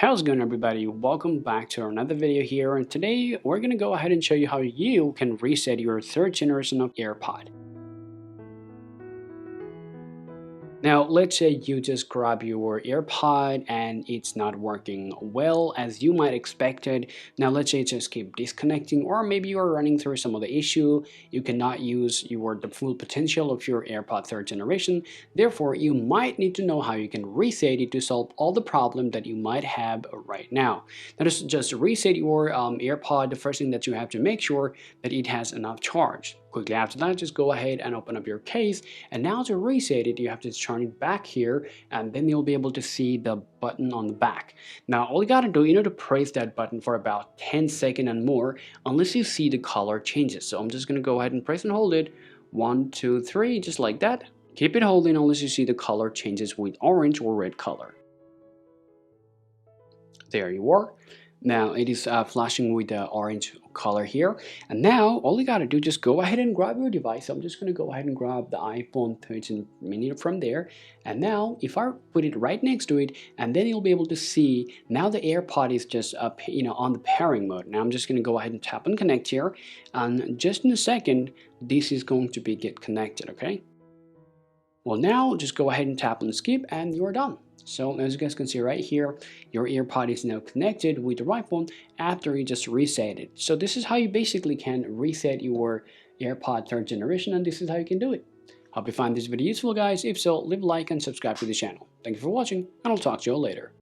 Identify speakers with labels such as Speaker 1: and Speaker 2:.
Speaker 1: How's it going, everybody? Welcome back to another video here, and today we're going to go ahead and show you how you can reset your third generation of AirPod. Now, let's say you just grab your AirPod and it's not working well as you might expected. Now, let's say it just keep disconnecting, or maybe you're running through some other issue. You cannot use the full potential of your AirPod third generation. Therefore, you might need to know how you can reset it to solve all the problem that you might have right now. Now, just reset your AirPod. The first thing that you have to make sure that it has enough charge. Quickly after that, just go ahead and open up your case, and now to reset it, you have to turn it back here, and then you'll be able to see the button on the back. Now all you gotta do, you need to press that button for about 10 seconds and more unless you see the color changes. So I'm just gonna go ahead and press and hold it 1 2 3, just like that. Keep it holding unless you see the color changes with orange or red color. There you are. Now it is flashing with the orange color here, and now all you gotta do, just go ahead and grab your device. I'm just gonna go ahead and grab the iPhone 13 mini from there, and now if I put it right next to it, and then you'll be able to see now the AirPod is just up, on the pairing mode. Now I'm just gonna go ahead and tap on connect here, and just in a second this is going to be get connected. Okay, well, now just go ahead and tap on skip and you're done. So as you guys can see right here, your AirPod is now connected with the iPhone after you just reset it. So this is how you basically can reset your AirPod third generation, and this is how you can do it. Hope you find this video useful, guys. If so, leave a like and subscribe to the channel. Thank you for watching, and I'll talk to you all later.